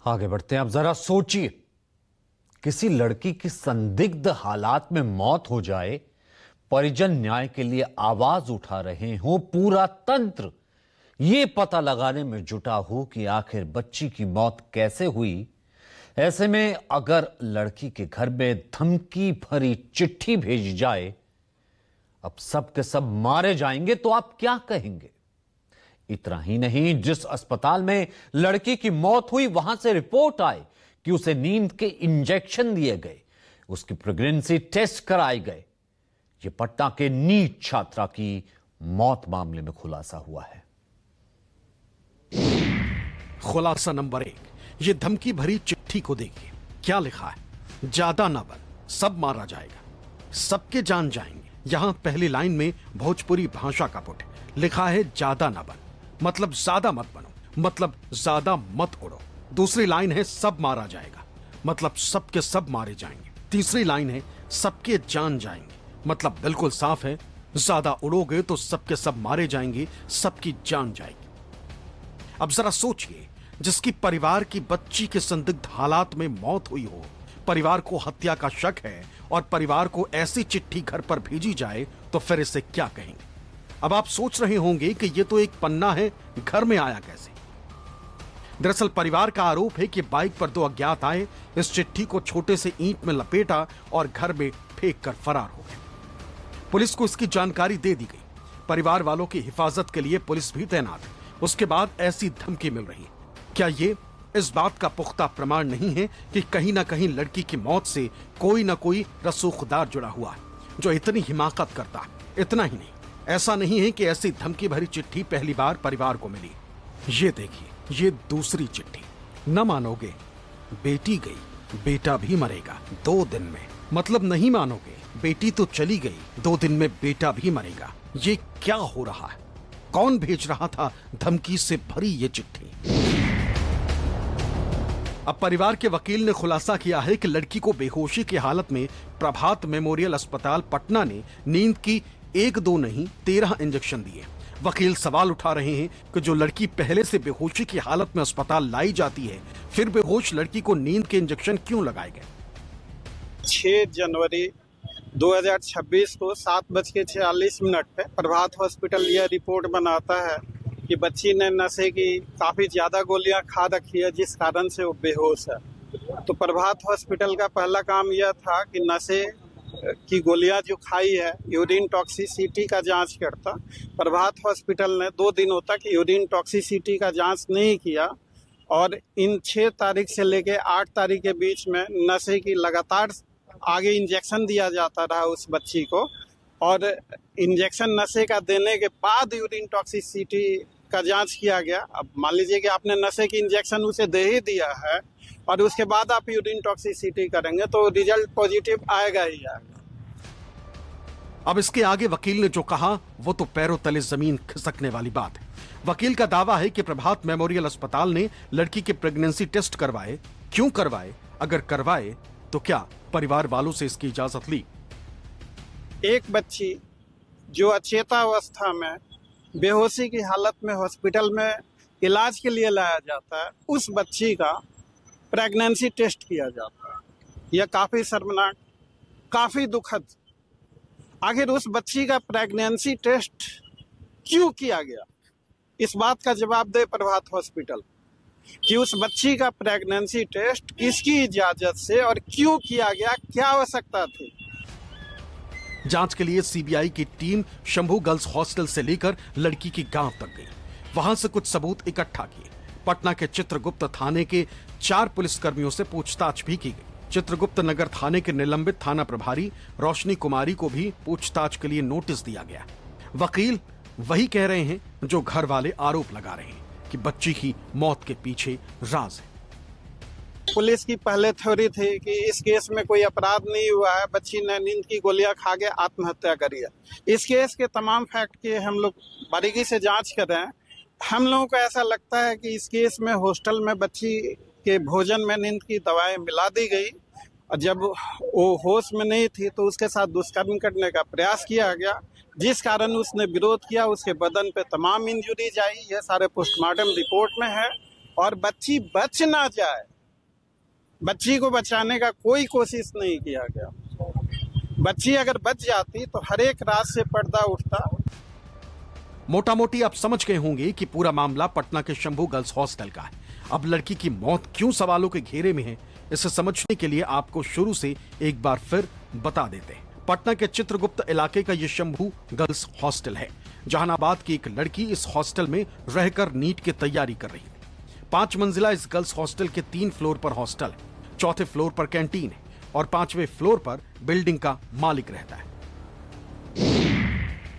आगे बढ़ते हैं। अब जरा सोचिए, किसी लड़की की संदिग्ध हालात में मौत हो जाए, परिजन न्याय के लिए आवाज उठा रहे हो, पूरा तंत्र ये पता लगाने में जुटा हो कि आखिर बच्ची की मौत कैसे हुई। ऐसे में अगर लड़की के घर में धमकी भरी चिट्ठी भेजी जाए, अब सब के सब मारे जाएंगे, तो आप क्या कहेंगे? इतना ही नहीं, जिस अस्पताल में लड़की की मौत हुई वहां से रिपोर्ट आए कि उसे नींद के इंजेक्शन दिए गए, उसकी प्रेगनेंसी टेस्ट कराए गए। यह पटना के नीट छात्रा की मौत मामले में खुलासा हुआ है। खुलासा नंबर 1, ये धमकी भरी चिट्ठी को देखिए। क्या लिखा है? ज्यादा ना बन, सब मारा जाएगा, सबके जान जाएंगे। यहां पहली लाइन में भोजपुरी भाषा का पुट लिखा है, ज्यादा ना बन मतलब ज्यादा मत बनो, मतलब ज्यादा मत उड़ो। दूसरी लाइन है, सब मारा जाएगा मतलब सबके सब मारे जाएंगे। तीसरी लाइन है, सबके जान जाएंगे मतलब बिल्कुल साफ है, ज्यादा उड़ोगे तो सबके सब मारे जाएंगे, सबकी जान जाएगी। अब जरा सोचिए, जिसकी परिवार की बच्ची के संदिग्ध हालात में मौत हुई हो, परिवार को हत्या का शक है और परिवार को ऐसी चिट्ठी घर पर भेजी जाए तो फिर इसे क्या कहेंगे? अब आप सोच रहे होंगे कि यह तो एक पन्ना है, घर में आया कैसे? दरअसल परिवार का आरोप है कि बाइक पर 2 अज्ञात आए, इस चिट्ठी को छोटे से ईंट में लपेटा और घर में फेंक कर फरार हो गए। पुलिस को इसकी जानकारी दे दी गई। परिवार वालों की हिफाजत के लिए पुलिस भी तैनात है। उसके बाद ऐसी धमकी मिल रही है। क्या ये इस बात का पुख्ता प्रमाण नहीं है कि कहीं ना कहीं लड़की की मौत से कोई ना कोई रसूखदार जुड़ा हुआ है, जो इतनी हिमाकत करता है? इतना ही नहीं, ऐसा नहीं है कि ऐसी धमकी भरी चिट्ठी पहली बार परिवार को मिली। ये देखिए, ये दूसरी चिट्ठी। न मानोगे, बेटी गई, बेटा भी मरेगा 2 दिन में। मतलब नहीं मानोगे, बेटी तो चली गई, 2 दिन में बेटा भी मरेगा। ये क्या हो रहा है? कौन भेज रहा था धमकी से भरी ये चिट्ठी? अब परिवार के वकील ने खुलासा किया है कि लड़की को बेहोशी की हालत में प्रभात मेमोरियल अस्पताल पटना ने नींद की 1-2 नहीं 13 इंजेक्शन दिए। वकील सवाल उठा रहे हैं कि जो लड़की पहले से बेहोशी की हालत में अस्पताल लाई जाती है, फिर बेहोश लड़की को नींद के इंजेक्शन क्यों लगाए गए? 6 जनवरी 2026 को 7:46 पे प्रभात हॉस्पिटल यह रिपोर्ट बनाता है कि बच्ची ने नशे की काफ़ी ज़्यादा गोलियां खा रखी है, जिस कारण से वो बेहोश है। तो प्रभात हॉस्पिटल का पहला काम यह था कि नशे की गोलियां जो खाई है, यूरिन टॉक्सिसिटी का जांच करता। प्रभात हॉस्पिटल ने 2 दिनों तक यूरिन टॉक्सिसिटी का जांच नहीं किया और इन 6 तारीख से लेके 8 तारीख के बीच में नशे की लगातार आगे इंजेक्शन दिया जाता रहा उस बच्ची को। और इंजेक्शन नशे का देने के बाद यूरिन टॉक्सिसिटी का जांच किया गया। अब मान लीजिए कि आपने नशे की इंजेक्शन उसे दे ही दिया है और उसके बाद आप यूरिन टॉक्सिसिटी करेंगे तो रिजल्ट पॉजिटिव आएगा ही आएगा। अब इसके आगे वकील ने जो कहा वो तो पैरों तले जमीन खिसकने वाली बात है। वकील का दावा है कि प्रभात मेमोरियल अस्पताल ने लड़की के प्रेगनेंसी टेस्ट करवाए। क्यों करवाए? अगर करवाए तो क्या परिवार वालों से इसकी इजाजत ली? एक बच्ची जो अचेतावस्था में बेहोशी की हालत में हॉस्पिटल में इलाज के लिए लाया जाता है, उस बच्ची का प्रेगनेंसी टेस्ट किया जाता है। यह काफ़ी शर्मनाक, काफ़ी दुखद। आखिर उस बच्ची का प्रेगनेंसी टेस्ट क्यों किया गया? इस बात का जवाब दे प्रभात हॉस्पिटल कि उस बच्ची का प्रेगनेंसी टेस्ट किसकी इजाजत से और क्यों किया गया, क्या आवश्यकता थी? जांच के लिए सीबीआई की टीम शंभू गर्ल्स हॉस्टल से लेकर लड़की की गांव तक गई। वहां से कुछ सबूत इकट्ठा किए। पटना के चित्रगुप्त थाने के 4 पुलिसकर्मियों से पूछताछ भी की गई। चित्रगुप्त नगर थाने के निलंबित थाना प्रभारी रोशनी कुमारी को भी पूछताछ के लिए नोटिस दिया गया। वकील वही कह रहे हैं जो घर वाले आरोप लगा रहे हैं कि बच्ची की मौत के पीछे राज है। पुलिस की पहले थ्योरी थी कि इस केस में कोई अपराध नहीं हुआ है, बच्ची ने नींद की गोलियां खा के आत्महत्या करी है। इस केस के तमाम फैक्ट की हम लोग बारीकी से जांच कर रहे हैं। हम लोगों को ऐसा लगता है कि इस केस में हॉस्टल में बच्ची के भोजन में नींद की दवाएं मिला दी गई और जब वो होश में नहीं थी तो उसके साथ दुष्कर्म करने का प्रयास किया गया, जिस कारण उसने विरोध किया। उसके बदन पे तमाम इंजुरीज आई, ये सारे पोस्टमार्टम रिपोर्ट में है। और बच्ची बच ना जाए बच्ची को बचाने का कोई कोशिश नहीं किया गया। बच्ची अगर बच जाती तो हर एक रात से पर्दा उठता। मोटा मोटी आप समझ गए होंगे कि पूरा मामला पटना के शंभू गर्ल्स हॉस्टल का है। अब लड़की की मौत क्यों सवालों के घेरे में है, इसे समझने के लिए आपको शुरू से एक बार फिर बता देते हैं। पटना के चित्रगुप्त इलाके का यह शंभू गर्ल्स हॉस्टल है। जहानाबाद की एक लड़की इस हॉस्टल में रहकर नीट की तैयारी कर रही है। 5 मंजिला इस गर्ल्स हॉस्टल के 3 फ्लोर पर हॉस्टल है, 4थे फ्लोर पर कैंटीन है और 5वें फ्लोर पर बिल्डिंग का मालिक रहता है।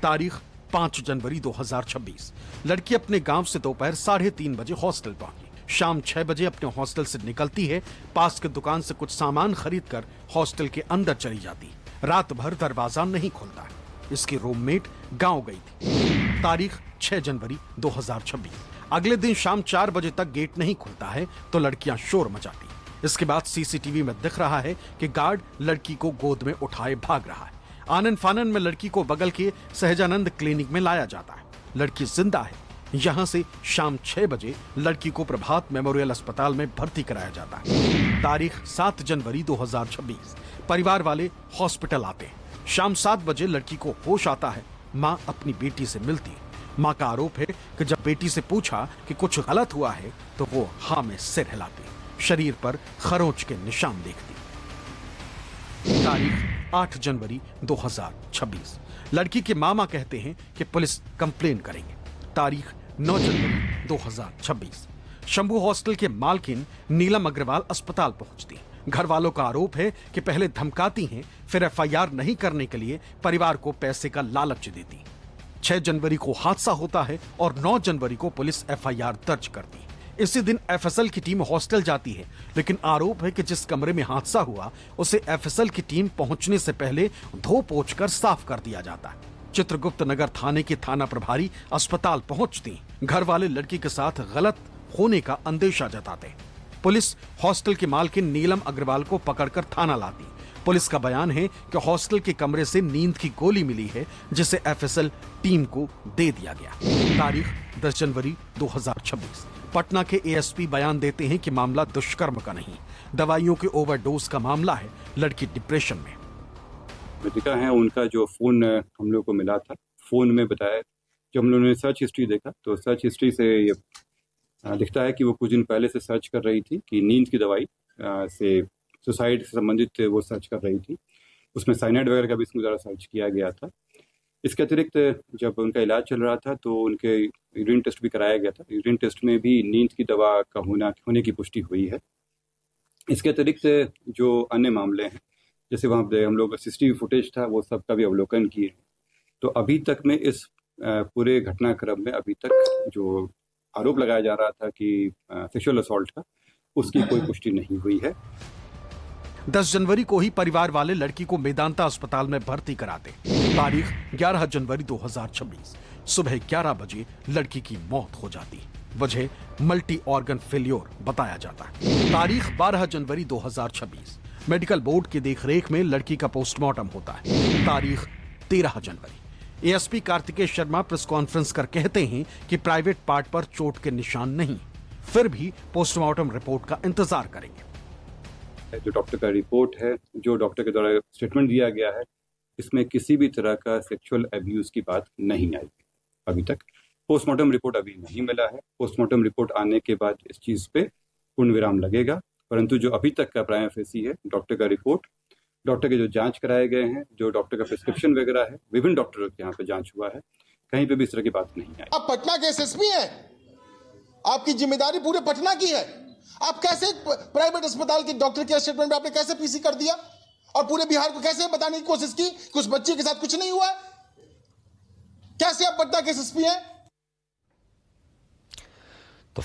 तारीख 5 जनवरी 2026। लड़की अपने गांव से दोपहर 3:30 बजे हॉस्टल पहुंची। शाम 6 बजे अपने हॉस्टल से निकलती है, पास के दुकान से कुछ सामान खरीदकर हॉस्टल के अंदर चली जाती है। रात भर दरवाजा नहीं खुलता। इसकी रूममेट गांव गई थी। तारीख 6 जनवरी 2026। अगले दिन शाम 4 बजे तक गेट नहीं खुलता है तो लड़कियां शोर मचाती। इसके बाद सीसीटीवी में दिख रहा है कि गार्ड लड़की को गोद में उठाए भाग रहा है। आनन फानन में लड़की को बगल के सहजानंद क्लिनिक में लाया जाता है। लड़की जिंदा है। यहां से शाम 6 बजे लड़की को प्रभात मेमोरियल अस्पताल में भर्ती कराया जाता है। तारीख 7 जनवरी 2026। परिवार वाले हॉस्पिटल आते हैं। शाम 7 बजे लड़की को होश आता है। मां अपनी बेटी से मिलती है। मां का आरोप है कि जब बेटी से पूछा कि कुछ गलत हुआ है तो वो हाँ में सिर हिलाती, शरीर पर खरोंच के निशान देखती। तारीख 8 जनवरी 2026। लड़की के मामा कहते हैं कि पुलिस कंप्लेन करेंगे। तारीख 9 जनवरी 2026। शंभू हॉस्टल के मालकिन नीलम अग्रवाल अस्पताल पहुंचती। घर वालों का आरोप है कि पहले धमकाती हैं, फिर एफआईआर नहीं करने के लिए परिवार को पैसे का लालच देती। 6 जनवरी को हादसा होता है और 9 जनवरी को पुलिस एफआईआर दर्ज करती है। इसी दिन एफएसएल की टीम हॉस्टल जाती है, लेकिन आरोप है कि जिस कमरे में हादसा हुआ उसे एफएसएल की टीम पहुंचने से पहले धो पोंछ कर साफ कर दिया जाता है। चित्रगुप्त नगर थाने की थाना प्रभारी अस्पताल पहुंचती। घर वाले लड़की के साथ गलत होने का अंदेशा जताते हैं। पुलिस हॉस्टल के मालकिन नीलम अग्रवाल को पकड़कर थाना लाती। पुलिस का बयान है कि हॉस्टल के कमरे से नींद की गोली मिली है, जिसे एफएसएल टीम को दे दिया गया। तारीख 10 जनवरी 2026। पटना के एएसपी बयान देते हैं कि मामला दुष्कर्म का नहीं, दवाइयों के ओवरडोज का मामला है। लड़की डिप्रेशन में। मृतिका है, उनका जो फोन हम लोग को मिला था, फोन में बताया, जब हम लोगों ने सर्च हिस्ट्री देखा तो सर्च हिस्ट्री से ये दिखता है कि वो कुछ दिन पहले से सर्च कर रही थी कि नींद की दवाई से सुसाइड से संबंधित वो सर्च कर रही थी। उसमें साइनाइड वगैरह का भी इसमें ज़्यादा सर्च किया गया था। इसके अतिरिक्त जब उनका इलाज चल रहा था तो उनके यूरिन टेस्ट भी कराया गया था। यूरिन टेस्ट में भी नींद की दवा का होने की पुष्टि हुई है। इसके अतिरिक्त जो अन्य मामले हैं, जैसे वहाँ पे हम लोग सीसीटीवी फुटेज था, वो सब का भी अवलोकन किए। तो अभी तक में इस पूरे घटनाक्रम में अभी तक जो आरोप लगाया जा रहा था कि सेक्सुअल असॉल्ट का, उसकी कोई पुष्टि नहीं हुई है। 10 जनवरी को ही परिवार वाले लड़की को मेदांता अस्पताल में भर्ती कराते। तारीख 11 जनवरी 2026। सुबह 11 बजे लड़की की मौत हो जाती। वजह मल्टी ऑर्गन फेल्योर बताया जाता है। तारीख 12 जनवरी 2026। मेडिकल बोर्ड की देखरेख में लड़की का पोस्टमार्टम होता है। तारीख 13 जनवरी। ASP Kartikeya Sharma press conference कर कहते हैं कि प्राइवेट पार्ट पर चोट के निशान नहीं, फिर भी पोस्टमार्टम रिपोर्ट का इंतजार करेंगे। जो डॉक्टर का रिपोर्ट है, जो डॉक्टर के द्वारा स्टेटमेंट दिया गया है, इसमें किसी भी तरह का सेक्सुअल अब्यूज की बात नहीं आई अभी तक। पोस्टमार्टम रिपोर्ट अभी नहीं मिला है। पोस्टमार्टम रिपोर्ट आने के बाद इस चीज़ पे पूर्ण विराम लगेगा। परंतु जो अभी तक का प्राइमा फेसी है, डॉक्टर का रिपोर्ट, डॉक्टर के जो जांच कराए गए हैं, जो डॉक्टर का प्रिस्क्रिप्शन वगैरह है, विभिन्न डॉक्टरों के यहाँ पे जांच हुआ है, कहीं पे भी इस तरह की बात नहीं आई। आप पटना के एसएसपी हैं, आपकी जिम्मेदारी पूरे पटना की है। आप कैसे प्राइवेट अस्पताल के डॉक्टर के स्टेटमेंट में आपने कैसे पीसी कर दिया और पूरे बिहार को कैसे बताने की कोशिश की कि उस बच्चे के साथ कुछ नहीं हुआ है? कैसे आप पटना के एसएसपी हैं?